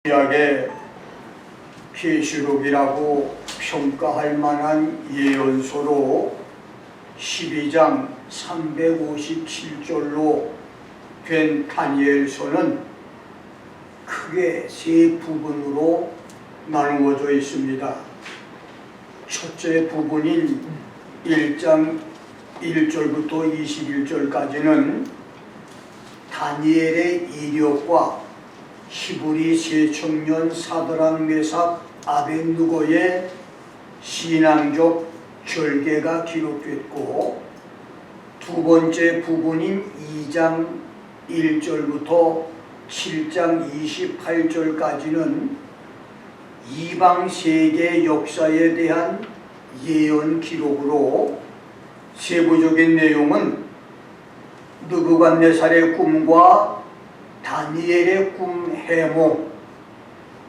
구약의 계시록이라고 평가할 만한 예언서로 12장 357절로 된 다니엘서는 크게 세 부분으로 나누어져 있습니다. 첫째 부분인 1장 1절부터 21절까지는 다니엘의 이력과 히브리 세 청년 사드락 메삭 아벳느고의 신앙적 절개가 기록됐고, 두 번째 부분인 2장 1절부터 7장 28절까지는 이방 세계 역사에 대한 예언 기록으로 세부적인 내용은 느부갓네살의 꿈과 다니엘의 꿈 해몽,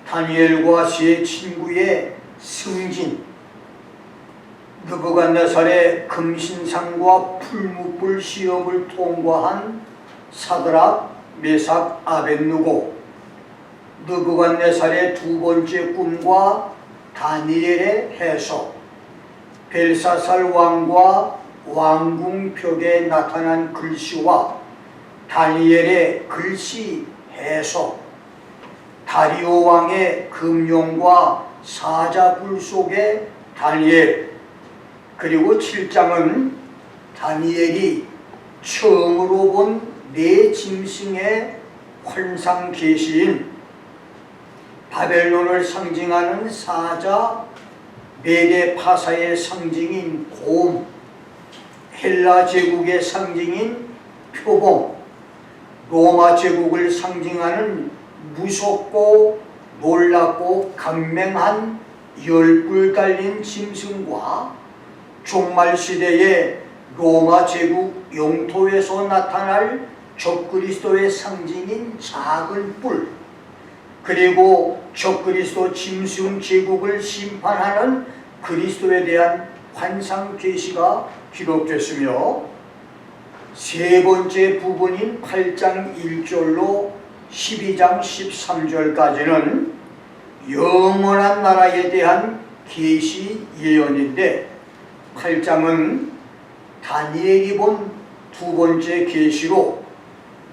다니엘과 세 친구의 승진, 느부갓네살의 금신상과 풀무불 시험을 통과한 사드락, 메삭, 아벳느고, 느부갓네살의 두 번째 꿈과 다니엘의 해석, 벨사살 왕과 왕궁벽에 나타난 글씨와 다니엘의 글씨 해석, 다리오 왕의 금령과 사자굴 속의 다니엘, 그리고 7장은 다니엘이 처음으로 본 네 짐승의 환상 계시인 바벨론을 상징하는 사자, 메데 파사의 상징인 곰, 헬라 제국의 상징인 표범, 로마 제국을 상징하는 무섭고 놀랍고 강맹한 열불 달린 짐승과 종말시대의 로마 제국 영토에서 나타날 적그리스도의 상징인 작은 뿔, 그리고 적그리스도 짐승 제국을 심판하는 그리스도에 대한 환상 계시가 기록됐으며, 세 번째 부분인 8장 1절로 12장 13절까지는 영원한 나라에 대한 계시 예언인데, 8장은 다니엘이 본 두 번째 계시로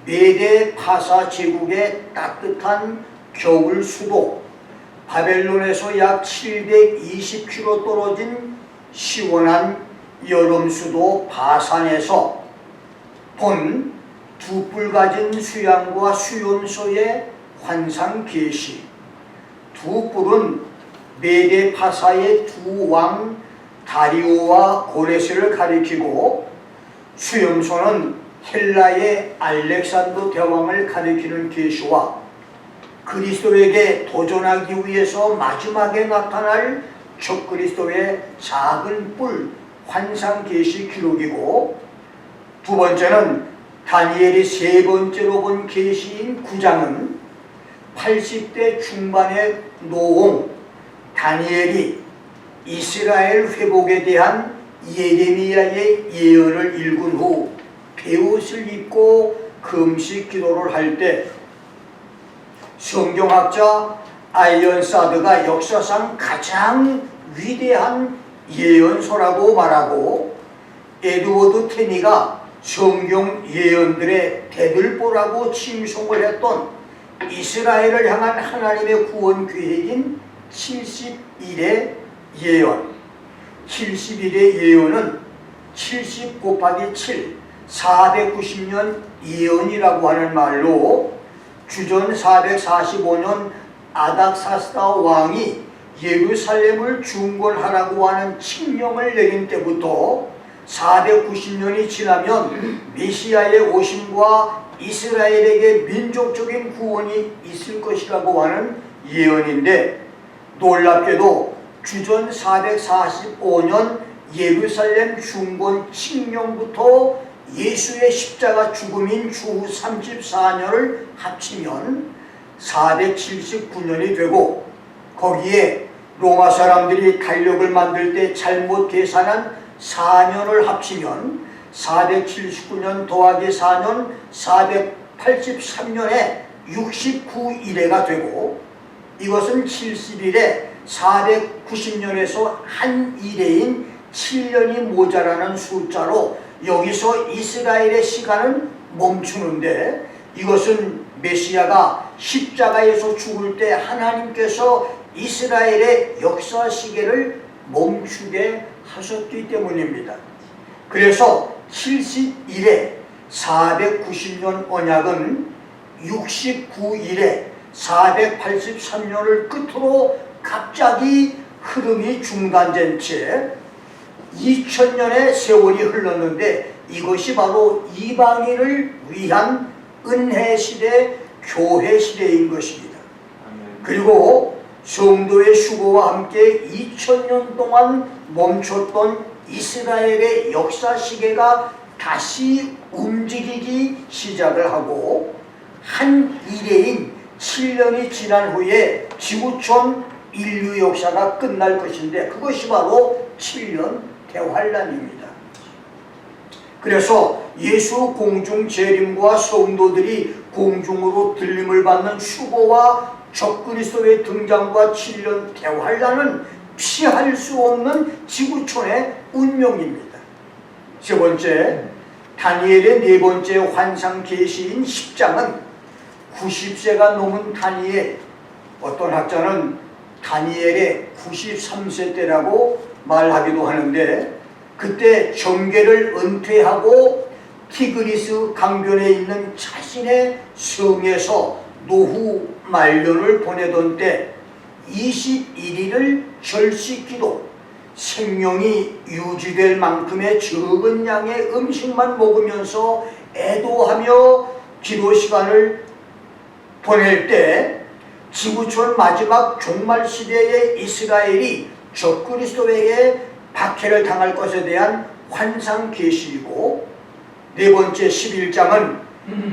메데 파사 제국의 따뜻한 겨울 수도 바벨론에서 약 720km 떨어진 시원한 여름 수도 바산에서 본 두 뿔 가진 수양과 수염소의 환상 계시, 두 뿔은 메데 파사의 두 왕 다리오와 고레스를 가리키고, 수염소는 헬라의 알렉산더 대왕을 가리키는 계시와 그리스도에게 도전하기 위해서 마지막에 나타날 적그리스도의 작은 뿔 환상 계시 기록이고, 두 번째는 다니엘이 세 번째로 본 계시인 9장은 80대 중반의 노옹 다니엘이 이스라엘 회복에 대한 예레미야의 예언을 읽은 후 베옷을 입고 금식 기도를 할 때 성경학자 아이언사드가 역사상 가장 위대한 예언서라고 말하고, 에드워드 테니가 성경 예언들의 대들보라고 칭송을 했던 이스라엘을 향한 하나님의 구원 계획인 70일의 예언, 70일의 예언은 70 곱하기 7, 490년 예언이라고 하는 말로, 주전 445년 아닥사스다 왕이 예루살렘을 중건하라고 하는 칙령을 내린 때부터 490년이 지나면 메시아의 오심과 이스라엘에게 민족적인 구원이 있을 것이라고 하는 예언인데, 놀랍게도 주전 445년 예루살렘 중건 칙령부터 예수의 십자가 죽음인 주후 34년을 합치면 479년이 되고, 거기에 로마 사람들이 달력을 만들 때 잘못 계산한 4년을 합치면 479년 더하기 4년 483년에 69일에가 되고, 이것은 70일에 490년에서 한 일회인 7년이 모자라는 숫자로 여기서 이스라엘의 시간은 멈추는데, 이것은 메시아가 십자가에서 죽을 때 하나님께서 이스라엘의 역사 시계를 멈추게 하셨기 때문입니다. 그래서 70일에 490년 언약은 69일에 483년을 끝으로 갑자기 흐름이 중단된 채 2000년의 세월이 흘렀는데, 이것이 바로 이방인을 위한 은혜시대, 교회시대인 것입니다. 그리고 성도의 수고와 함께 2000년 동안 멈췄던 이스라엘의 역사 시계가 다시 움직이기 시작을 하고, 한 일회인 7년이 지난 후에 지구촌 인류 역사가 끝날 것인데, 그것이 바로 7년 대환란입니다. 그래서 예수 공중 재림과 성도들이 공중으로 들림을 받는 휴거와 적그리스도의 등장과 7년 대환란은 피할 수 없는 지구촌의 운명입니다. 세 번째, 다니엘의 네 번째 환상 계시인 10장은 90세가 넘은 다니엘, 어떤 학자는 다니엘의 93세 때라고 말하기도 하는데, 그때 정계를 은퇴하고 티그리스 강변에 있는 자신의 성에서 노후 말년을 보내던 때 21일을 절식기도, 생명이 유지될 만큼의 적은 양의 음식만 먹으면서 애도하며 기도 시간을 보낼 때, 지구촌 마지막 종말 시대의 이스라엘이 적그리스도에게 박해를 당할 것에 대한 환상 계시이고, 네 번째 11장은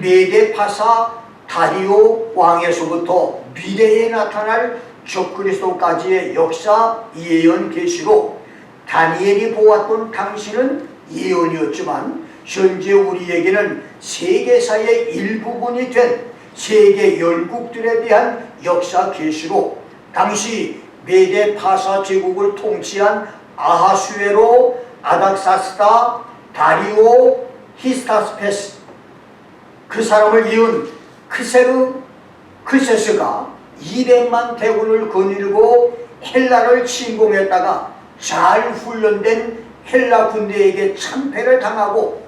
메데 파사 다리오 왕에서부터 미래에 나타날 적그리스도까지의 역사 예언 계시로, 다니엘이 보았던 당시는 예언이었지만 현재 우리에게는 세계사의 일부분이 된 세계 열국들에 대한 역사 계시로, 당시 메데 파사 제국을 통치한 아하수에로, 아닥사스다, 다리오, 히스타스페스, 그 사람을 이은 크세스가 200만 대군을 거느리고 헬라를 침공했다가 잘 훈련된 헬라 군대에게 참패를 당하고,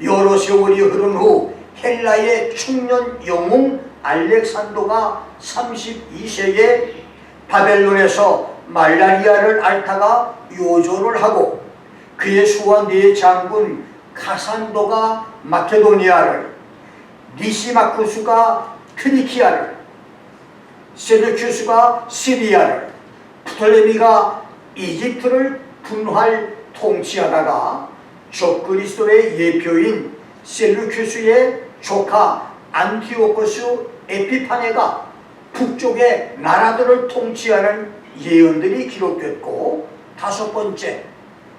여러 세월이 흐른 후 헬라의 청년 영웅 알렉산더가 32세에 바벨론에서 말라리아를 앓다가 요절을 하고, 그의 수하 네 장군 카산도가 마케도니아를, 니시마쿠스가 트리키아를, 셀루큐스가 시리아를, 프톨레미가 이집트를 분할 통치하다가 적그리스도의 예표인 셀루큐스의 조카 안티오코스 에피파네가 북쪽의 나라들을 통치하는 예언들이 기록됐고, 다섯 번째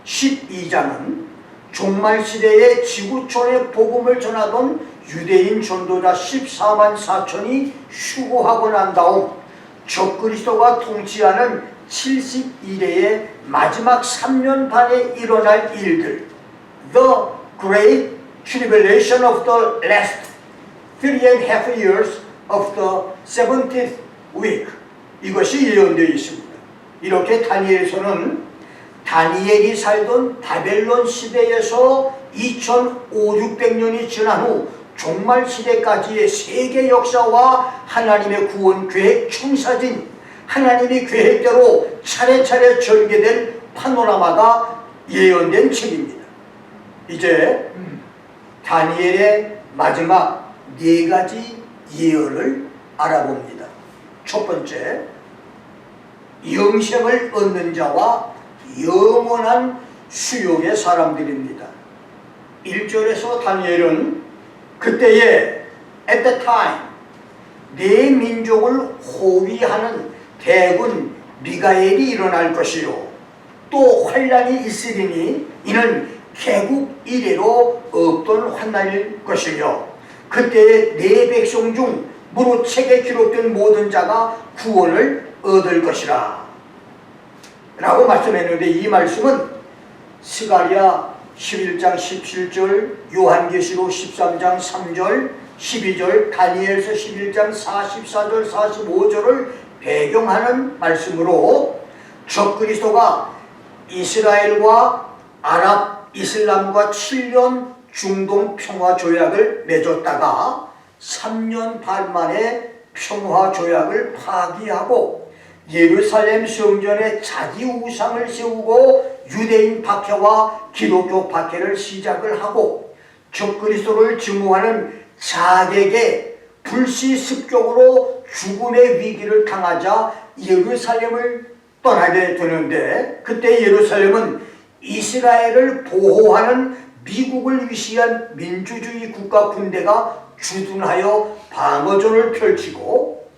12장은 종말시대의 지구촌의 복음을 전하던 유대인 전도자 14만 4천이 휴거하고 난 다음 적그리스도가 통치하는 70일의 마지막 3년 반에 일어날 일들, The Great Tribulation of the Last 3.5 years of the 70th week, 이것이 예언되어 있습니다. 이렇게 다니엘서는 다니엘이 살던 바벨론 시대에서 2500~600년이 지난 후 종말 시대까지의 세계 역사와 하나님의 구원 계획 청사진, 하나님이 계획대로 차례차례 전개될 파노라마가 예언된 책입니다. 이제 다니엘의 마지막 네 가지 예언을 알아봅니다. 첫 번째, 영생을 얻는 자와 영원한 수용의 사람들입니다. 1절에서 다니엘은 그때에 at the time 내 민족을 호위하는 대군 미가엘이 일어날 것이요, 또 환란이 있으리니 이는 개국 이래로 없던 환난일 것이며, 그때에 내 백성 중 무릇 책에 기록된 모든 자가 구원을 얻을 것이라 라고 말씀했는데, 이 말씀은 스가랴 11장 17절, 요한계시록 13장 3절, 12절, 다니엘서 11장 44절, 45절을 배경하는 말씀으로 적그리스도가 이스라엘과 아랍 이슬람과 7년 중동 평화조약을 맺었다가 3년 반 만에 평화조약을 파기하고 예루살렘 성전에 자기 우상을 세우고 유대인 박해와 기독교 박해를 시작을 하고 적그리스도를 증오하는 자객의 불시습격으로 죽음의 위기를 당하자 예루살렘을 떠나게 되는데, 그때 예루살렘은 이스라엘을 보호하는 미국을 위시한 민주주의 국가 군대가 주둔하여 방어전을 펼치고,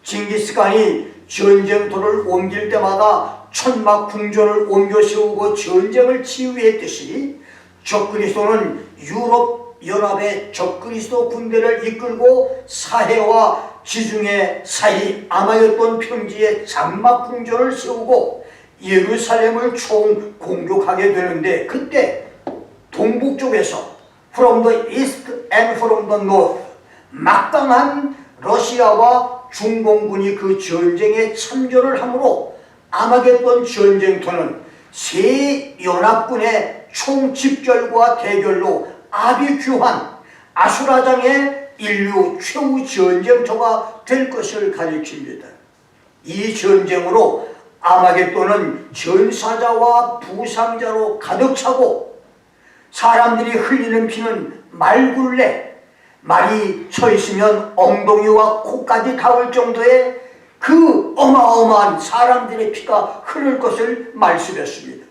징기스칸이 전쟁터를 옮길 때마다 천막 궁전을 옮겨 세우고 전쟁을 지휘했듯이 적그리스도는 유럽 연합의 적그리스도 군대를 이끌고 사해와 지중해 사이 아마겟돈 평지에 장막 궁전을 세우고 예루살렘을 총 공격하게 되는데, 그때 동북 쪽에서 from the east and from the north 막강한 러시아와 중공군이 그 전쟁에 참전을 하므로 아마겟돈 전쟁터는 세 연합군의 총집결과 대결로 아비규환 아수라장의 인류 최후 전쟁터가 될 것을 가리킵니다. 이 전쟁으로 아마겟돈은 전사자와 부상자로 가득 차고 사람들이 흘리는 피는 말굴레, 말이 서 있으면 엉덩이와 코까지 닿을 정도의 그 어마어마한 사람들의 피가 흐를 것을 말씀했습니다.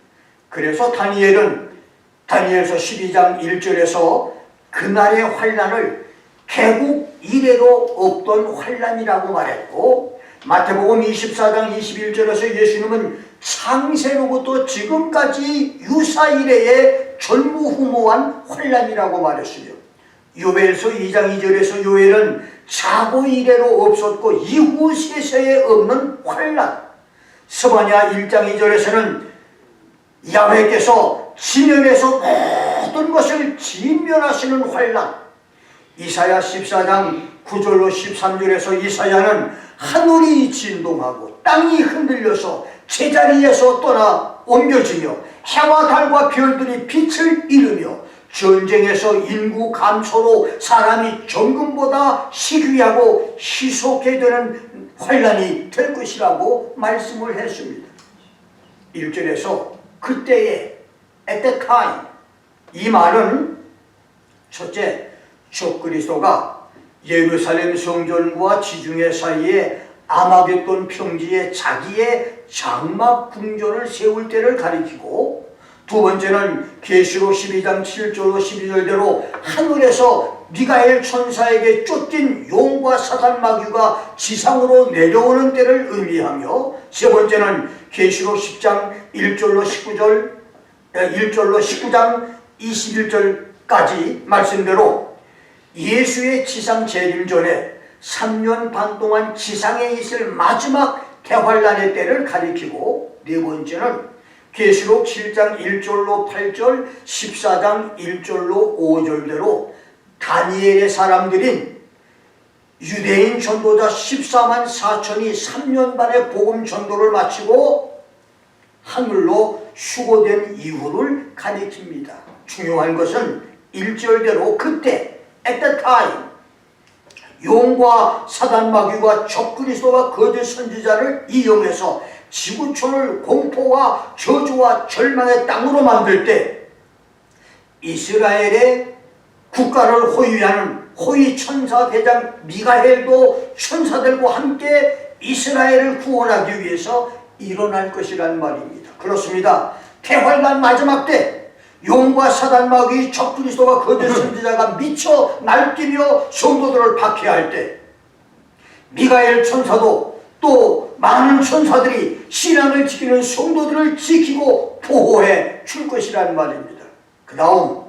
그래서 다니엘은 다니엘서 12장 1절에서 그날의 환난을 개국 이래로 없던 환난이라고 말했고, 마태복음 24장 21절에서 예수님은 창세로부터 지금까지 유사 이래의 전무후무한 환난이라고 말했으며, 요엘서 2장 2절에서 요엘은 자고 이래로 없었고 이후 세세에 없는 환난, 스바냐 1장 2절에서는 야훼께서 지면에서 모든 것을 진멸하시는 환난, 이사야 14장 9절로 13절에서 이사야는 하늘이 진동하고 땅이 흔들려서 제자리에서 떠나 옮겨지며 해와 달과 별들이 빛을 잃으며 전쟁에서 인구 감소로 사람이 정금보다 희귀하고 희속해 되는 환난이 될 것이라고 말씀을 했습니다. 1절에서 그때에 at that time, 이 말은 첫째, 적그리스도가 예루살렘 성전과 지중해 사이에 아마겟돈 평지에 자기의 장막 궁전을 세울 때를 가리키고, 두 번째는 계시록 12장 7절로 12절대로 하늘에서 미가엘 천사에게 쫓긴 용과 사단 마귀가 지상으로 내려오는 때를 의미하며, 세 번째는 계시록 10장 1절로 19장 21절까지 말씀대로 예수의 지상 재림 전에 3년 반 동안 지상에 있을 마지막 대환란의 때를 가리키고, 네 번째는 계시록 7장 1절로 8절, 14장 1절로 5절대로 다니엘의 사람들인 유대인 전도자 14만 4천이 3년 반의 복음 전도를 마치고 하늘로 휴거된 이후를 가리킵니다. 중요한 것은 1절대로 그때 at the time 용과 사단 마귀와 적그리스도와 거짓 선지자를 이용해서 지구촌을 공포와 저주와 절망의 땅으로 만들 때 이스라엘의 국가를 호위하는 호위 천사 대장 미가엘도 천사들과 함께 이스라엘을 구원하기 위해서 일어날 것이란 말입니다. 그렇습니다. 대환란 마지막 때 용과 사단 마귀 적그리스도와 거짓 선지자가 미쳐 날뛰며 성도들을 박해할 때 미가엘 천사도 또 많은 천사들이 신앙을 지키는 성도들을 지키고 보호해 줄 것이란 말입니다. 그 다음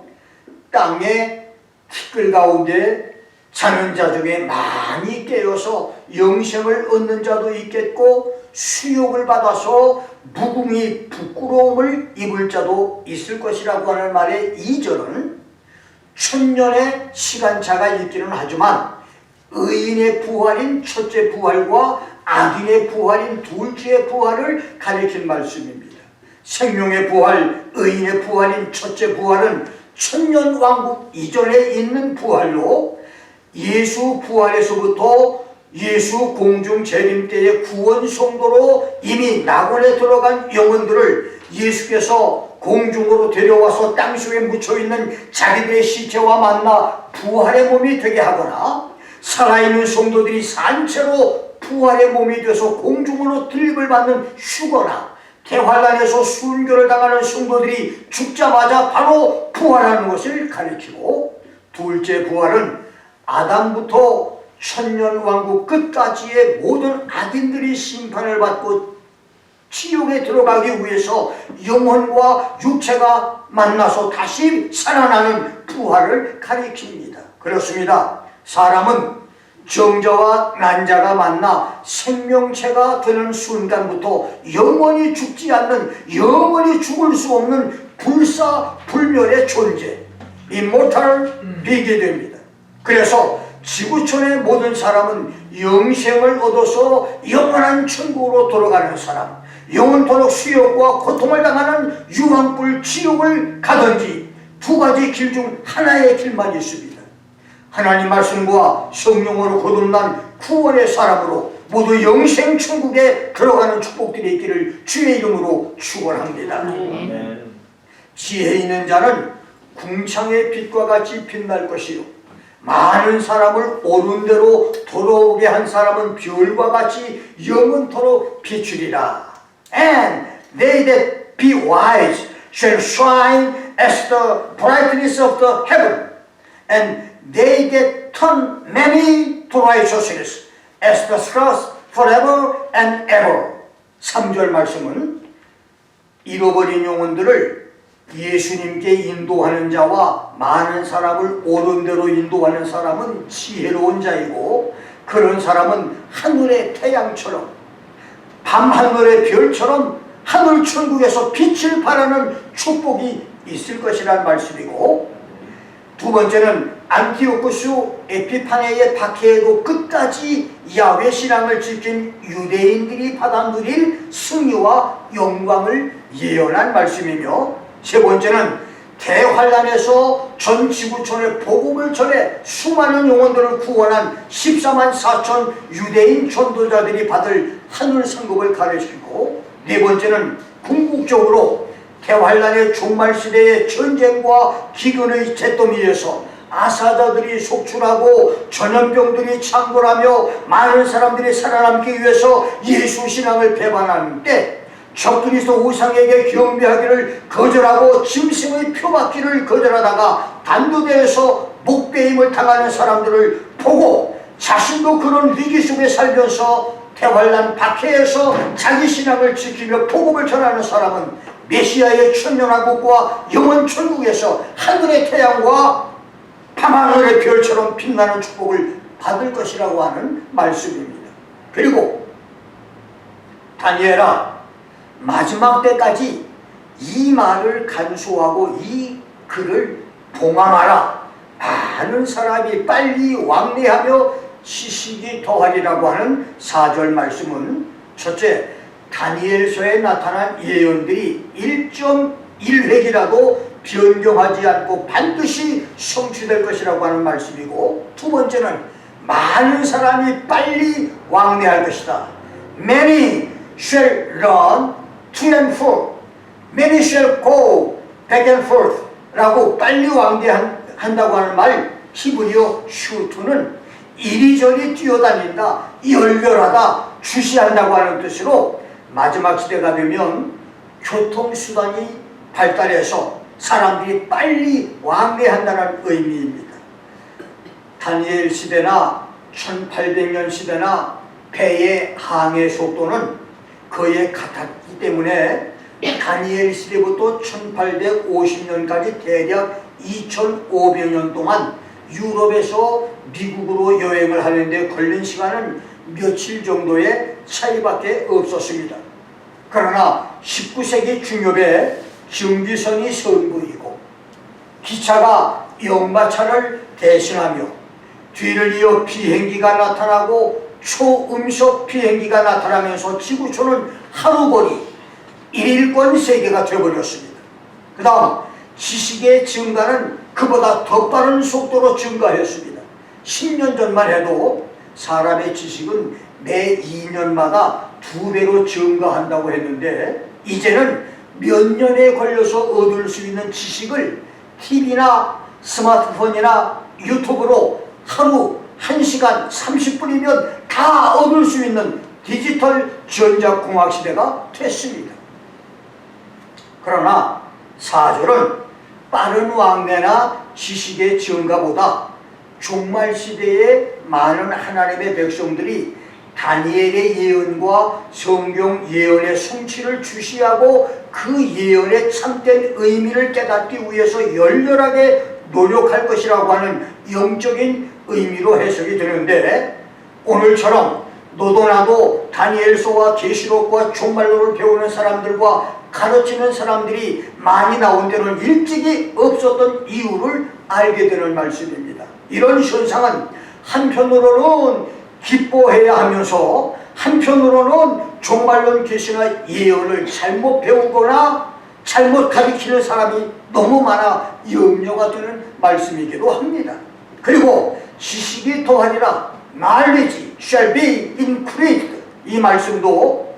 땅의 티끌 가운데 자는 자 중에 많이 깨어서 영생을 얻는 자도 있겠고 수욕을 받아서 무궁히 부끄러움을 입을 자도 있을 것이라고 하는 말의 2절은 천년의 시간차가 있기는 하지만 의인의 부활인 첫째 부활과 악인의 부활인 둘째 부활을 가리킨 말씀입니다. 생명의 부활, 의인의 부활인 첫째 부활은 천년 왕국 이전에 있는 부활로 예수 부활에서부터 예수 공중 재림 때의 구원 성도로 이미 낙원에 들어간 영혼들을 예수께서 공중으로 데려와서 땅속에 묻혀있는 자기들의 시체와 만나 부활의 몸이 되게 하거나 살아있는 성도들이 산채로 부활의 몸이 되어서 공중으로 들림을 받는 휴거나 대환란에서 순교를 당하는 성도들이 죽자마자 바로 부활하는 것을 가리키고 둘째 부활은 아담부터 천년왕국 끝까지의 모든 악인들이 심판을 받고 지옥에 들어가기 위해서 영혼과 육체가 만나서 다시 살아나는 부활을 가리킵니다. 그렇습니다. 사람은 정자와 난자가 만나 생명체가 되는 순간부터 영원히 죽지 않는, 영원히 죽을 수 없는 불사불멸의 존재, immortal being이 됩니다. 그래서 지구촌의 모든 사람은 영생을 얻어서 영원한 천국으로 돌아가는 사람, 영원토록 수욕과 고통을 당하는 유황불 지옥을 가든지 두 가지 길 중 하나의 길만 있습니다. 하나님 말씀과 성령으로 거듭난 구원의 사람으로 모두 영생 천국에 들어가는 축복들이 있기를 주의 이름으로 축원합니다. 지혜 있는 자는 궁창의 빛과 같이 빛날 것이요 많은 사람을 옳은 대로 돌아오게 한 사람은 별과 같이 영원토록 비추리라. And they that be wise shall shine as the brightness of the heaven, and they that turn many to righteousness as the stars forever and ever. 3절 말씀은 잃어버린 영혼들을 예수님께 인도하는 자와 많은 사람을 옳은 대로 인도하는 사람은 지혜로운 자이고 그런 사람은 하늘의 태양처럼 밤하늘의 별처럼 하늘 천국에서 빛을 발하는 축복이 있을 것이라는 말씀이고 두 번째는 안티오쿠스 에피파네의 박해에도 끝까지 야훼 신앙을 지킨 유대인들이 받아 누릴 승리와 영광을 예언한 말씀이며 세 번째는 대환란에서 전 지구촌에 복음을 전해 수많은 영혼들을 구원한 14만 4천 유대인 전도자들이 받을 하늘 상급을 가르치고 네 번째는 궁극적으로 대환란의 종말시대의 전쟁과 기근의 잿더미에서 아사자들이 속출하고 전염병들이 창궐하며 많은 사람들이 살아남기 위해서 예수 신앙을 배반하는 때 적그리스도 우상에게 경배하기를 거절하고 짐승의 표받기를 거절하다가 단두대에서 목베임을 당하는 사람들을 보고 자신도 그런 위기 속에 살면서 대환란 박해에서 자기 신앙을 지키며 복음을 전하는 사람은 메시아의 천년왕국과 영원 천국에서 하늘의 태양과 밤하늘의 별처럼 빛나는 축복을 받을 것이라고 하는 말씀입니다. 그리고 다니엘아 마지막 때까지 이 말을 간수하고 이 글을 봉함하라. 많은 사람이 빨리 왕래하며 지식이 더하리라고 하는 4절 말씀은 첫째, 다니엘서에 나타난 예언들이 1.1획이라도 변경하지 않고 반드시 성취될 것이라고 하는 말씀이고 두 번째는 많은 사람이 빨리 왕래할 것이다. Many shall run to and fro, many shall go back and forth 라고 빨리 왕래한다고 하는 말 히브리어 슈트는 이리저리 뛰어다닌다, 열렬하다, 주시한다고 하는 뜻으로 마지막 시대가 되면 교통수단이 발달해서 사람들이 빨리 왕래한다는 의미입니다. 다니엘 시대나 1800년 시대나 배의 항해 속도는 거의 같았기 때문에 다니엘 시대부터 1850년까지 대략 2500년 동안 유럽에서 미국으로 여행을 하는데 걸린 시간은 며칠 정도의 차이밖에 없었습니다. 그러나 19세기 중엽에 증기선이 선보이고 기차가 역마차를 대신하며 뒤를 이어 비행기가 나타나고 초음속 비행기가 나타나면서 지구촌은 하루거리 1일권 세계가 되어버렸습니다. 그 다음 지식의 증가는 그보다 더 빠른 속도로 증가했습니다. 10년 전만 해도 사람의 지식은 매 2년마다 2배로 증가한다고 했는데 이제는 몇 년에 걸려서 얻을 수 있는 지식을 TV나 스마트폰이나 유튜브로 하루 1시간 30분이면 다 얻을 수 있는 디지털 전자공학 시대가 됐습니다. 그러나 사절은 빠른 왕래나 지식의 증가보다 종말 시대에 많은 하나님의 백성들이 다니엘의 예언과 성경 예언의 성취를 주시하고 그 예언의 참된 의미를 깨닫기 위해서 열렬하게 노력할 것이라고 하는 영적인 의미로 해석이 되는데, 오늘처럼 너도 나도 다니엘서와 계시록과 종말론을 배우는 사람들과 가르치는 사람들이 많이 나온 데는 일찍이 없었던 이유를 알게 되는 말씀입니다. 이런 현상은 한편으로는 기뻐해야 하면서 한편으로는 종말론 계시나 예언을 잘못 배우거나 잘못 가르치는 사람이 너무 많아 염려가 되는 말씀이기도 합니다. 그리고 지식이 더하리라, knowledge shall be increased, 이 말씀도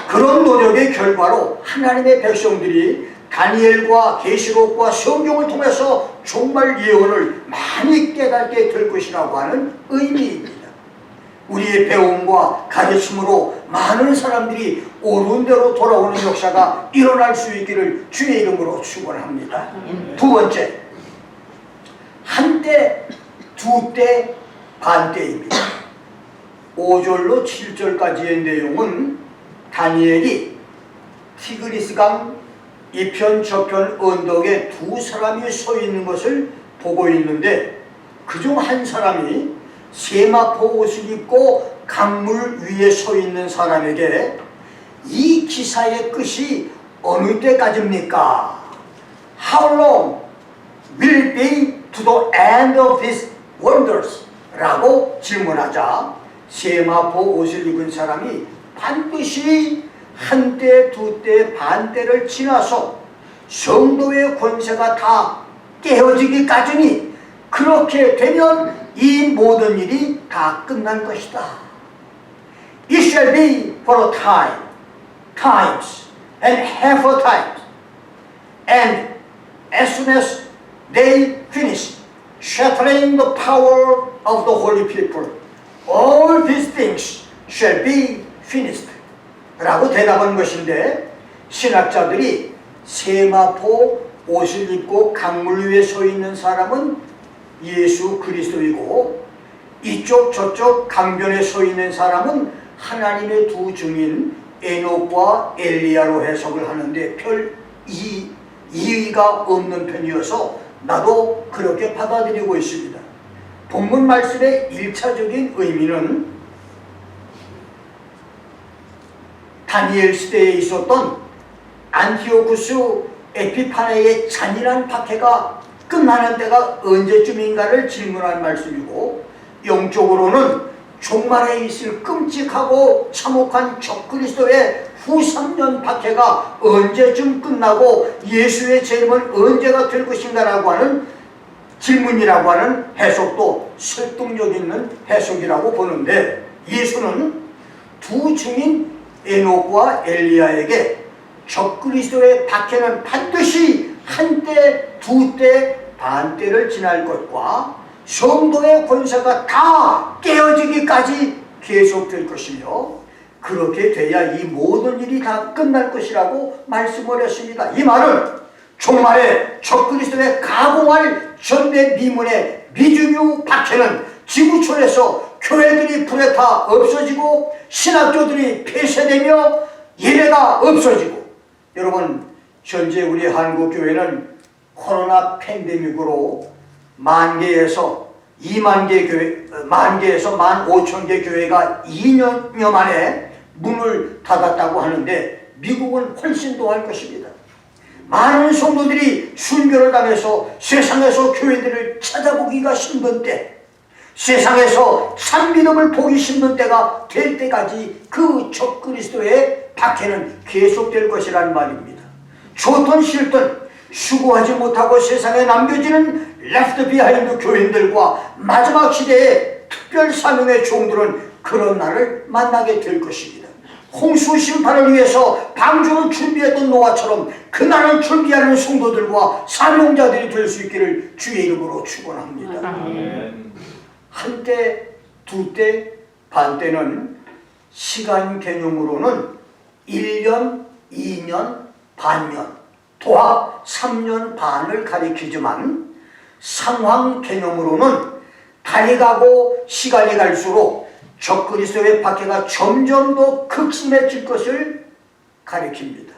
그런 노력의 결과로 하나님의 백성들이 다니엘과 계시록과 성경을 통해서 종말 예언을 많이 깨닫게 될 것이라고 하는 의미입니다. 우리의 배움과 가르침으로 많은 사람들이 옳은 대로 돌아오는 역사가 일어날 수 있기를 주의 이름으로 축원합니다. 두 번째, 한때, 두때, 반때입니다. 5절로 7절까지의 내용은 다니엘이 티그리스강 이편 저편 언덕에 두 사람이 서 있는 것을 보고 있는데, 그중 한 사람이 세마포 옷을 입고 강물 위에 서 있는 사람에게 이 기사의 끝이 어느 때까지입니까? How long will it be to the end of these wonders? 라고 질문하자 세마포 옷을 입은 사람이 반드시 한때, 두때, 반때를 지나서 성도의 권세가 다 깨어지기까지니 그렇게 되면 이 모든 일이 다 끝날 것이다. It shall be for a time, times, and half a time. And as soon as they finish shattering the power of the holy people, all these things shall be finished. 라고 대답한 것인데, 신학자들이 세마포 옷을 입고 강물 위에 서 있는 사람은 예수 그리스도이고 이쪽 저쪽 강변에 서 있는 사람은 하나님의 두 증인 에녹과 엘리야로 해석을 하는데 별 이의가 없는 편이어서 나도 그렇게 받아들이고 있습니다. 본문 말씀의 1차적인 의미는 다니엘 시대에 있었던 안티오쿠스 에피파네의 잔인한 박해가 끝나는 때가 언제쯤인가를 질문한 말씀이고, 영적으로는 종말에 있을 끔찍하고 참혹한 적그리스도의 후 3년 박해가 언제쯤 끝나고 예수의 재림은 언제가 될 것인가라고 하는 질문이라고 하는 해석도 설득력 있는 해석이라고 보는데, 예수는 두 증인 에녹과 엘리야에게 적그리스도의 박해는 반드시 한때, 두때, 반때를 지날 것과 성도의 권세가 다 깨어지기까지 계속될 것이며, 그렇게 돼야 이 모든 일이 다 끝날 것이라고 말씀을 했습니다. 이 말은 종말에 적그리스도의 가공할 전대 미문의 미중유 박해는 지구촌에서 교회들이 불에 타 없어지고 신학교들이 폐쇄되며 예배가 없어지고, 여러분 현재 우리 한국교회는 코로나 팬데믹으로 10,000개에서 2만 개 교회, 10,000개에서 15,000개 교회가 2년여 만에 문을 닫았다고 하는데 미국은 훨씬 더 할 것입니다. 많은 성도들이 순교를 당해서 세상에서 교회들을 찾아보기가 힘든 때, 세상에서 참 믿음을 보기 힘든 때가 될 때까지 그 적그리스도의 박해는 계속될 것이란 말입니다. 좋든 싫든 수고하지 못하고 세상에 남겨지는 레프트 비하인드 교인들과 마지막 시대의 특별 사명의 종들은 그런 날을 만나게 될 것입니다. 홍수 심판을 위해서 방주를 준비했던 노아처럼 그날을 준비하는 성도들과 사명자들이 될 수 있기를 주의 이름으로 축원합니다. 한때, 두때, 반때는 시간 개념으로는 1년, 2년, 반년, 도합 3년 반을 가리키지만 상황 개념으로는 달이 가고 시간이 갈수록 적그리스도의 박해가 점점 더 극심해질 것을 가리킵니다.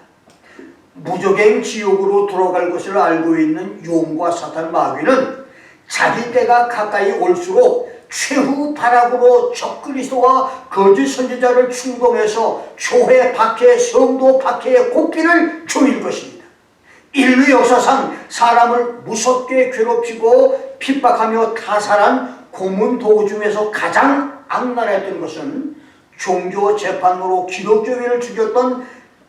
무적행 지옥으로 들어갈 것을 알고 있는 용과 사탄 마귀는 자기 때가 가까이 올수록 최후 발악으로 적그리스도와 거짓 선지자를 충동해서 교회 박해, 성도 박해의 고삐를 조일 것입니다. 인류 역사상 사람을 무섭게 괴롭히고 핍박하며 타살한 고문 도구 중에서 가장 악랄했던 것은 종교 재판으로 기독교인을 죽였던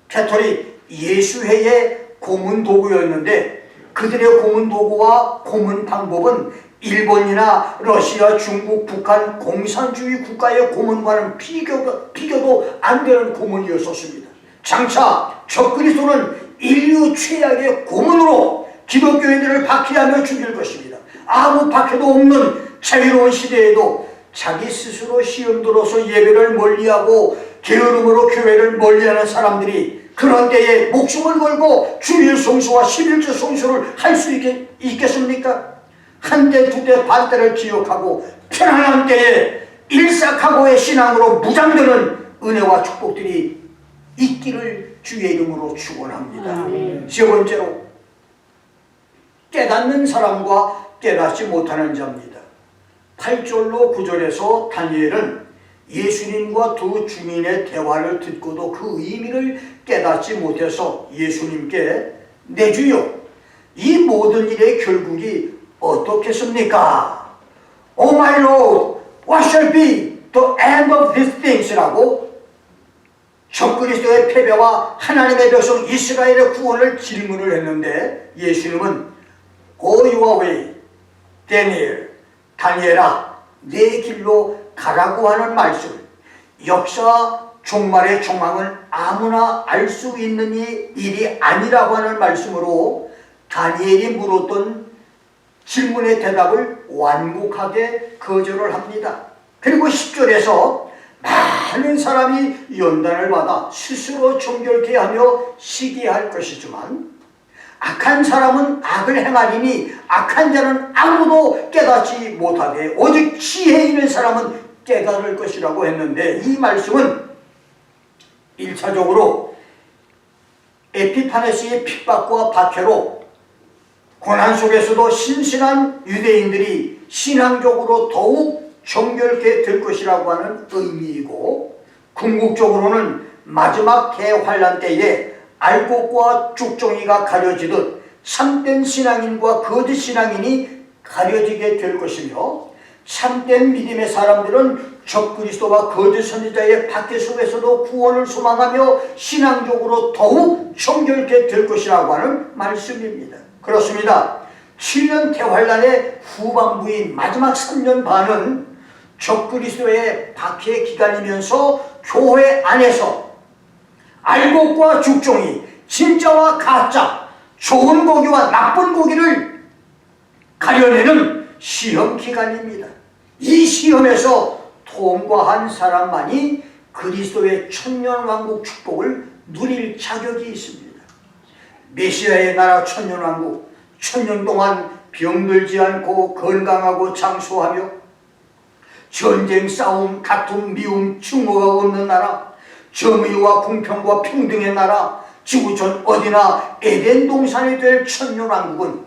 캐톨릭 예수회의 고문 도구였는데, 그들의 고문 도구와 고문 방법은 일본이나 러시아, 중국, 북한 공산주의 국가의 고문과는 비교도 안 되는 고문이었었습니다. 장차 적그리스도는 인류 최악의 고문으로 기독교인들을 박해하며 죽일 것입니다. 아무 박해도 없는 자유로운 시대에도 자기 스스로 시험 들어서 예배를 멀리하고 게으름으로 교회를 멀리하는 사람들이 그런 때에 목숨을 걸고 주일 성수와 11조 성수를 할 수 있겠습니까? 한때, 두때, 반때를 기억하고 편안한 때에 일사각오의 신앙으로 무장되는 은혜와 축복들이 있기를 주의 이름으로 축원합니다. 세 번째로, 깨닫는 사람과 깨닫지 못하는 자입니다. 8절로 9절에서 다니엘은 예수님과 두 주민의 대화를 듣고도 그 의미를 깨닫지 못해서 예수님께 내 주여, 이 모든 일의 결국이 어떻겠습니까? Oh my Lord, what shall be the end of these things? 라고 적그리스도의 패배와 하나님의 백성 이스라엘의 구원을 질문을 했는데 예수님은 Go your way, Daniel, 다니엘아, 내 길로 가라고 하는 말씀, 역사 종말의 종황은 아무나 알 수 있는 일이 아니라고 하는 말씀으로 다니엘이 물었던 질문의 대답을 완곡하게 거절을 합니다. 그리고 10절에서 많은 사람이 연단을 받아 스스로 정결케 하며 시기할 것이지만 악한 사람은 악을 행하리니 악한 자는 아무도 깨닫지 못하되 오직 지혜 있는 사람은 깨달을 것이라고 했는데, 이 말씀은 1차적으로 에피파네스의 핍박과 박해로 고난 속에서도 신실한 유대인들이 신앙적으로 더욱 정결케 될 것이라고 하는 의미이고, 궁극적으로는 마지막 대환란 때에 알곡과 쭉종이가 가려지듯 참된 신앙인과 거짓 신앙인이 가려지게 될 것이며, 참된 믿음의 사람들은 적그리스도와 거짓 선지자의 박해 속에서도 구원을 소망하며 신앙적으로 더욱 정결케 될 것이라고 하는 말씀입니다. 그렇습니다. 7년 대환란의 후반부인 마지막 3년 반은 적그리스도의 박해 기간이면서 교회 안에서 알곡과 죽종이, 진짜와 가짜, 좋은 고기와 나쁜 고기를 가려내는 시험 기간입니다. 이 시험에서 통과한 사람만이 그리스도의 천년왕국 축복을 누릴 자격이 있습니다. 메시아의 나라 천년왕국, 천년 동안 병들지 않고 건강하고 장수하며 전쟁, 싸움, 다툼, 미움, 증오가 없는 나라, 정의와 공평과 평등의 나라, 지구촌 어디나 에덴 동산이 될 천년왕국은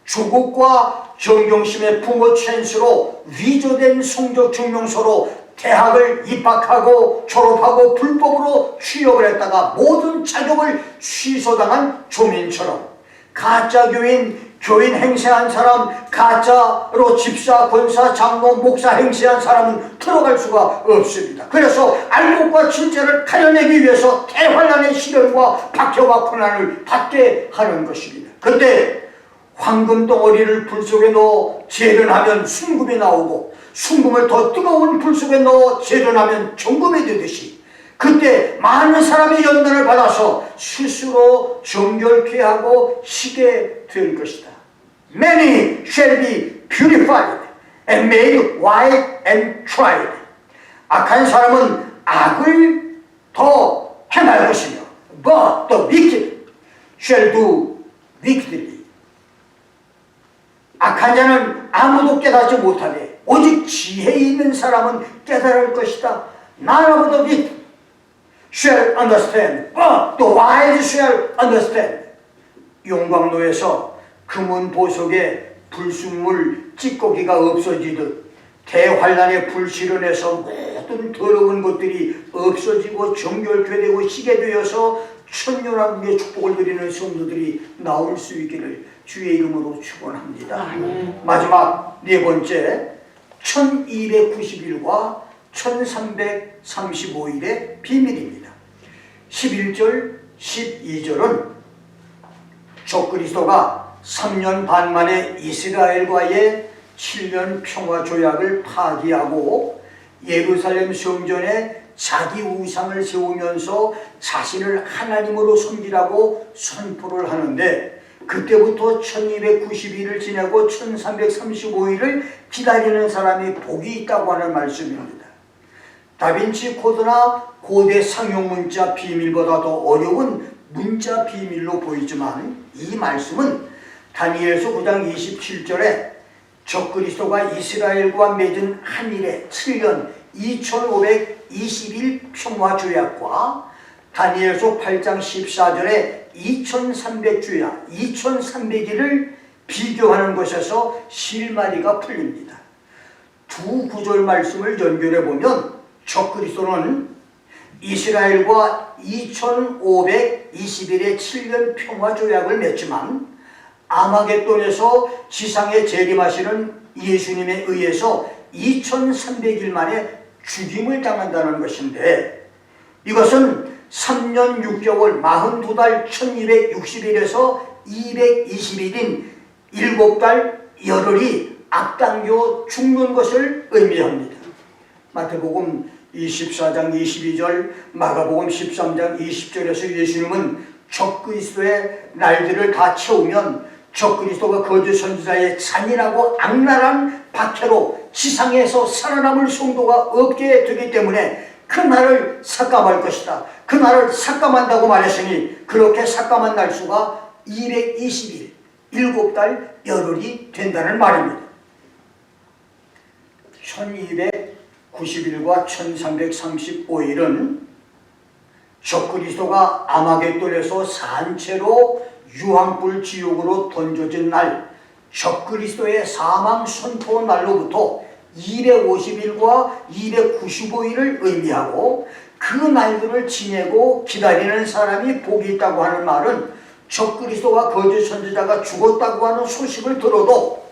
조국과 정경심의 부모 찬스로 위조된 성적 증명서로 대학을 입학하고 졸업하고 불법으로 취업을 했다가 모든 자격을 취소당한 조민처럼 가짜 교인 행세한 사람, 가짜로 집사, 권사, 장로, 목사 행세한 사람은 들어갈 수가 없습니다. 그래서 알곡과 진짜를 가려내기 위해서 대환란의 시련과 박해와 고난을 받게 하는 것입니다. 그때 황금 덩어리를 불 속에 넣어 재련하면 순금이 나오고 순금을 더 뜨거운 불 속에 넣어 재련하면 정금이 되듯이 그때 많은 사람의 연단을 받아서 스스로 정결케 하고 쉬게 될 것이다. Many shall be purified and made white and tried. 악한 사람은 악을 더 행할 것이며 But the wicked shall do wickedly. 악한 자는 아무도 깨닫지 못하되 오직 지혜 있는 사람은 깨달을 것이다. None of the wicked shall understand, but the wise shall understand. 용광로에서 금은 보석에 불순물 찌꺼기가 없어지듯 대환란의 불실현에서 모든 더러운 것들이 없어지고 정결케 되고 쉬게 되어서 천년왕국의 축복을 드리는 성도들이 나올 수 있기를 주의 이름으로 축원합니다. 마지막 네 번째 1290일과 1335일의 비밀입니다. 11절 12절은 적그리스도가 3년 반 만에 이스라엘과의 7년 평화 조약을 파기하고 예루살렘 성전에 자기 우상을 세우면서 자신을 하나님으로 섬기라고 선포를 하는데 그때부터 1290일을 지내고 1335일을 기다리는 사람이 복이 있다고 하는 말씀입니다. 다빈치 코드나 고대 상용 문자 비밀보다 더 어려운 문자 비밀로 보이지만 이 말씀은 다니엘서 9장 27절에 적그리스도가 이스라엘과 맺은 한일의 7년 2520일 평화조약과 다니엘서 8장 14절에 2300주야 2300일을 비교하는 것에서 실마리가 풀립니다. 두 구절 말씀을 연결해 보면 적그리스도는 이스라엘과 2520일의 7년 평화조약을 맺지만 아마겟돈에서 지상에 재림하시는 예수님에 의해서 2300일 만에 죽임을 당한다는 것인데 이것은 3년 6개월 42달 1260일에서 220일인 7달 열흘이 앞당겨 죽는 것을 의미합니다. 마태복음 24장 22절, 마가복음 13장 20절에서 예수님은 적그리스도의 날들을 다 채우면 적그리스도가 거짓 선지자의 잔인하고 악랄한 박해로 지상에서 살아남을 성도가 없게 되기 때문에 그 날을 삭감할 것이다. 그 날을 삭감한다고 말했으니 그렇게 삭감한 날수가 220일, 7달 열흘이 된다는 말입니다. 1290일과 1335일은 적그리스도가 아마겟돈에서 산채로 유황불 지옥으로 던져진 날, 적그리스도의 사망 선포 날로부터 250일과 295일을 의미하고 그 날들을 지내고 기다리는 사람이 복이 있다고 하는 말은 적그리스도가 거짓 선지자가 죽었다고 하는 소식을 들어도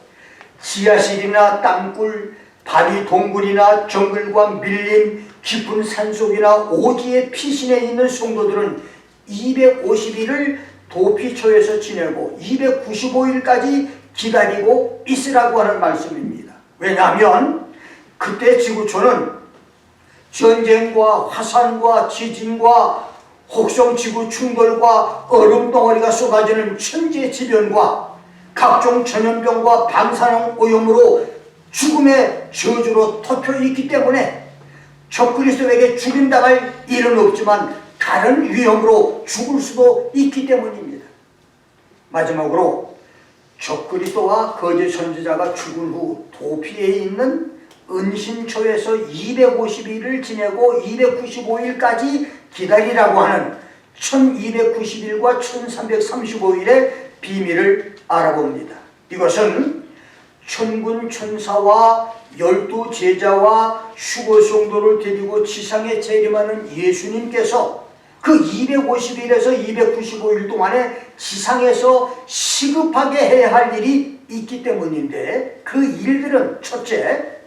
지하실이나 땅굴, 바위 동굴이나 정글과 밀림, 깊은 산속이나 오지의 피신에 있는 성도들은 250일을 도피처에서 지내고 295일까지 기다리고 있으라고 하는 말씀입니다. 왜냐하면 그때 지구촌은 전쟁과 화산과 지진과 혹성지구 충돌과 얼음덩어리가 쏟아지는 천재지변과 각종 전염병과 방사능 오염으로 죽음의 저주로 덮여 있기 때문에 적그리스도에게 죽임당할 일은 없지만 다른 위험으로 죽을 수도 있기 때문입니다. 마지막으로 적그리스도와 거짓 선지자가 죽은 후 도피에 있는 은신처에서 250일을 지내고 295일까지 기다리라고 하는 1290일과 1335일의 비밀을 알아봅니다. 이것은 천군 천사와 12제자와 휴거 성도를 데리고 지상에 재림하는 예수님께서 그 250일에서 295일 동안에 지상에서 시급하게 해야 할 일이 있기 때문인데, 그 일들은 첫째,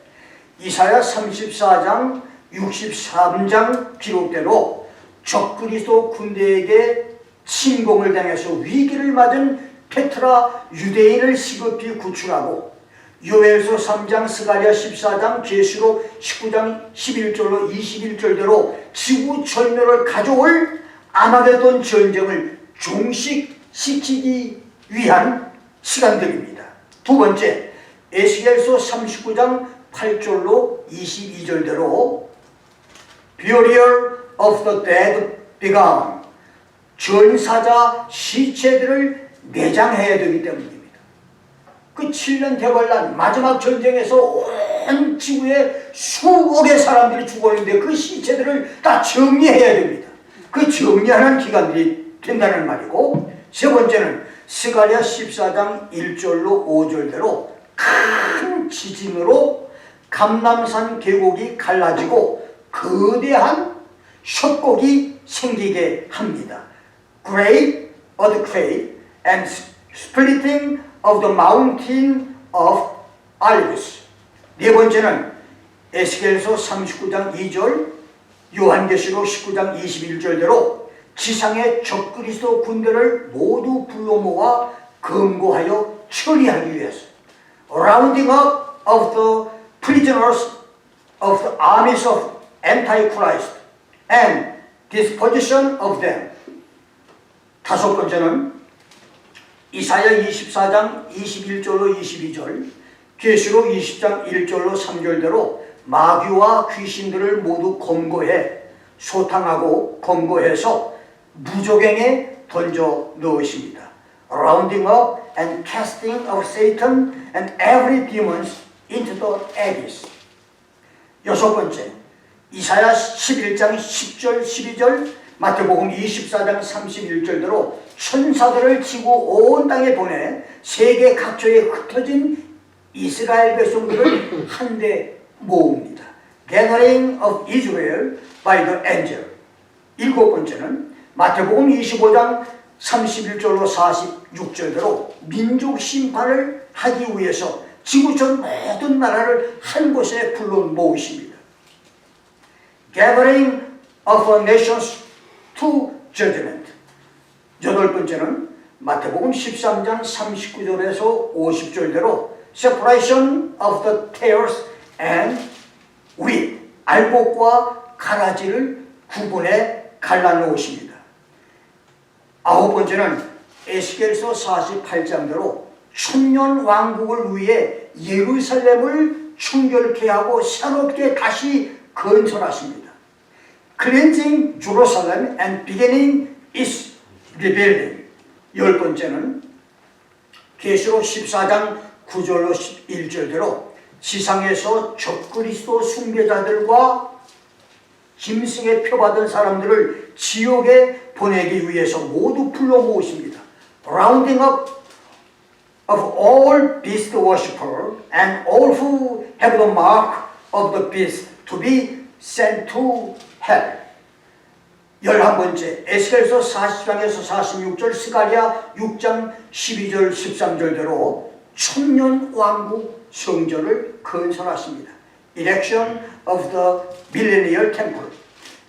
이사야 34장 63장 기록대로 적그리스도 군대에게 침공을 당해서 위기를 맞은 페트라 유대인을 시급히 구출하고, 요엘서 3장, 스가랴 14장, 계시록 19장 11절로 21절대로 지구 절멸을 가져올 아마겟돈 전쟁을 종식시키기 위한 시간들입니다. 두 번째, 에스겔서 39장 8절로 22절대로 Burial of the dead begun, 전사자 시체들을 내장해야 되기 때문입니다. 그 7년 대관란 마지막 전쟁에서 온 지구에 수억의 사람들이 죽었는데 그 시체들을 다 정리해야 됩니다. 그 정리하는 기간들이 된다는 말이고, 세 번째는 스가랴 14장 1절로 5절대로 큰 지진으로 감람산 계곡이 갈라지고 거대한 협곡이 생기게 합니다. Great earthquake and splitting of the mountain of Olives. 네 번째는 에스겔서 39장 2절, 요한계시록 19장 21절대로 지상의 적그리스도 군대를 모두 불러 모아 검거하여 처리하기 위해서 rounding up of the prisoners of the armies of Antichrist and disposition of them. 다섯 번째는 이사야 24장 21절로 22절, 계시록 20장 1절로 3절대로 마귀와 귀신들을 모두 검거해 소탕하고 검거해서 무저갱에 던져 넣으십니다. Rounding up and casting of Satan and every demon into the abyss. 여섯 번째, 이사야 11장 10절 12절, 마태복음 24장 31절대로 천사들을 치고 온 땅에 보내 세계 각처에 흩어진 이스라엘 백성들을 한데 모읍니다. Gathering of Israel by the angel. 일곱 번째는 마태복음 25장 31절로 46절대로 민족 심판을 하기 위해서 지구 전 모든 나라를 한 곳에 불러 모으십니다. Gathering of the nations to judgment. 여덟 번째는 마태복음 13장 39절에서 50절대로 separation of the tares and wheat, 알곡과 가라지를 구분해 갈라놓으십니다. 아홉 번째는 에스겔서 48장대로 천년 왕국을 위해 예루살렘을 충결케 하고 새롭게 다시 건설하십니다. Cleansing Jerusalem and beginning its rebuilding. 열 번째는 계시록 14장 9절로 11절대로 지상에서 적그리스도 숭배자들과 짐승에 표받은 사람들을 지옥에 보내기 위해서 모두 불러 모으십니다. Rounding up of all beast worshippers and all who have the mark of the beast to be sent to hell. 11번째, 에스겔서 40장에서 46절, 스가랴 6장 12절 13절대로 천년 왕국 성전을 건설하십니다. Erection of the Millennial Temple.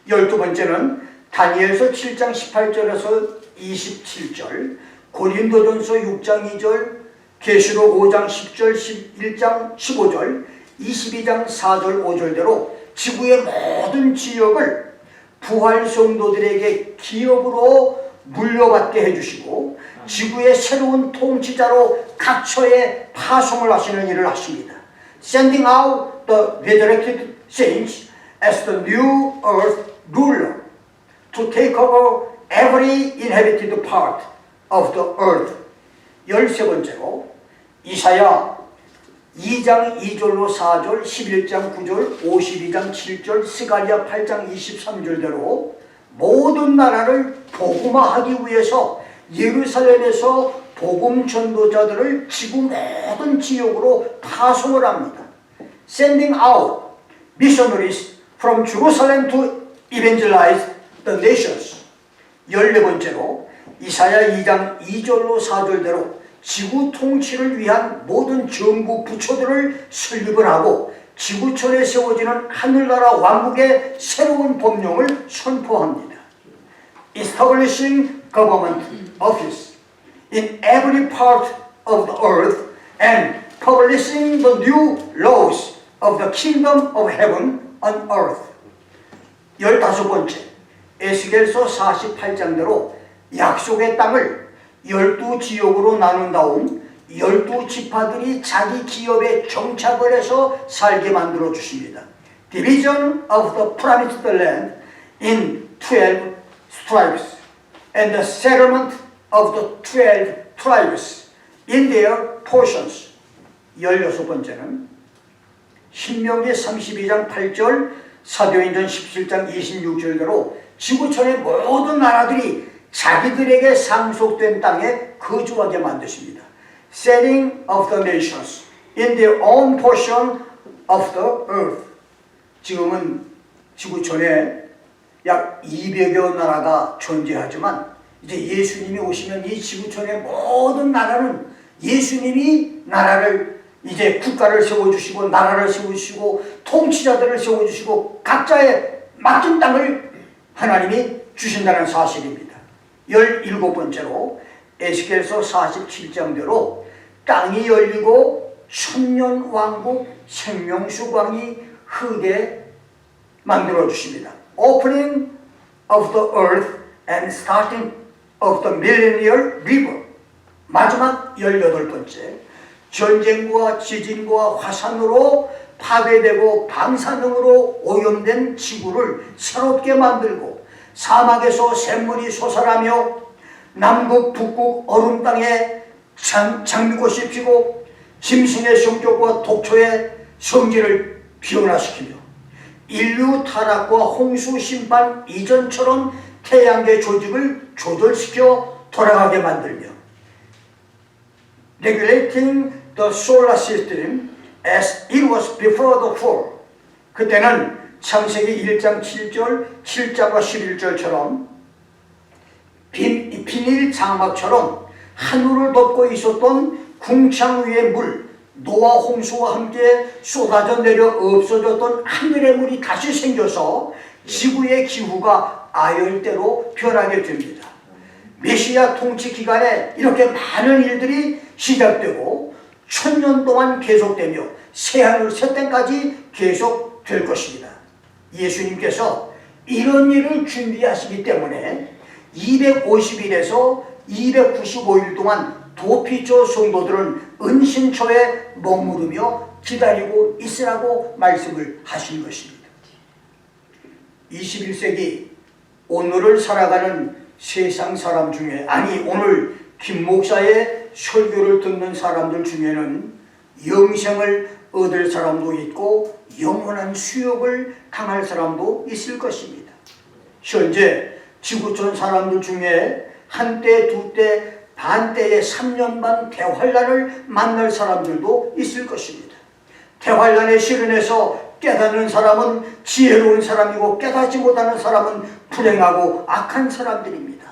12번째는 다니엘서 7장 18절에서 27절, 고린도전서 6장 2절, 계시록 5장 10절, 11장 15절, 22장 4절 5절대로 지구의 모든 지역을 부활 성도들에게 기업으로 물려받게 해주시고 지구의 새로운 통치자로 각처에 파송을 하시는 일을 하십니다. Sending out the resurrected saints as the new earth ruler to take over every inhabited part of the earth. 13번째로 이사야 2장 2절로 4절, 11장 9절, 52장 7절, 스가랴 8장 23절대로 모든 나라를 복음화하기 위해서 예루살렘에서 복음 전도자들을 지구 모든 지역으로 파송을 합니다. Sending out missionaries from Jerusalem to evangelize the nations. 14번째로 이사야 2장 2절로 4절대로 지구 통치를 위한 모든 정부 부처들을 설립을 하고 지구촌에 세워지는 하늘나라 왕국의 새로운 법령을 선포합니다. Establishing government office in every part of the earth and publishing the new laws of the kingdom of heaven on earth. 15번째, 에스겔서 48장대로 약속의 땅을 12지역으로 나눈 다음 12지파들이 자기 기업에 정착을 해서 살게 만들어 주십니다. Division of the promised land in 12 tribes and the settlement of the 12 tribes in their portions. 16번째는 신명기 32장 8절, 사도행전 17장 26절대로 지구촌의 모든 나라들이 자기들에게 상속된 땅에 거주하게 만드십니다. Setting of the nations in their own portion of the earth. 지금은 지구촌에 약 200여 나라가 존재하지만 이제 예수님이 오시면 이 지구촌의 모든 나라는 예수님이 나라를 이제 국가를 세워주시고 나라를 세워주시고 통치자들을 세워주시고 각자의 맡긴 땅을 하나님이 주신다는 사실입니다. 17번째로 에스겔서 47장대로 땅이 열리고 천년왕국 생명수광이 흐게 만들어 주십니다. Opening of the earth and starting of the millennial river. 마지막 18번째, 전쟁과 지진과 화산으로 파괴되고 방사능으로 오염된 지구를 새롭게 만들고 사막에서 샘물이 솟아나며 남극 북극 얼음 땅에 장미꽃이 피고 짐승의 성격과 독초의 성질을 변화시키며 인류 타락과 홍수 심판 이전처럼 태양계 조직을 조절시켜 돌아가게 만들며 regulating the solar system as it was before the fall. 그때는 창세기 1장 7절, 7장과 11절처럼 비닐 장막처럼 하늘을 덮고 있었던 궁창 위의 물, 노아 홍수와 함께 쏟아져 내려 없어졌던 하늘의 물이 다시 생겨서 지구의 기후가 아열대로 변하게 됩니다. 메시아 통치 기간에 이렇게 많은 일들이 시작되고 1000년 동안 계속되며 새하늘 새 땅까지 계속 될 것입니다. 예수님께서 이런 일을 준비하시기 때문에 250일에서 295일 동안 도피처 성도들은 은신처에 머무르며 기다리고 있으라고 말씀을 하신 것입니다. 21세기 오늘을 살아가는 세상 사람 중에, 아니 오늘 김 목사의 설교를 듣는 사람들 중에는 영생을 얻을 사람도 있고 영원한 수욕을 당할 사람도 있을 것입니다. 현재 지구촌 사람들 중에 한때, 두때, 반때의 3년 반 대환란을 만날 사람들도 있을 것입니다. 대환란의 시련에서 깨닫는 사람은 지혜로운 사람이고 깨닫지 못하는 사람은 불행하고 악한 사람들입니다.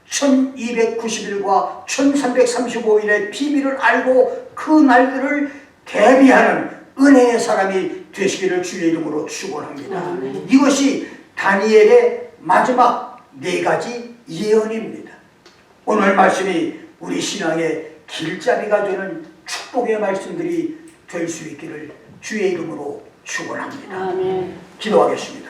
1290일과 1335일의 비밀을 알고 그 날들을 대비하는 은혜의 사람이 되시기를 주의 이름으로 축원합니다. 이것이 다니엘의 마지막 4가지 예언입니다. 오늘 말씀이 우리 신앙의 길잡이가 되는 축복의 말씀들이 될 수 있기를 주의 이름으로 축원합니다. 기도하겠습니다.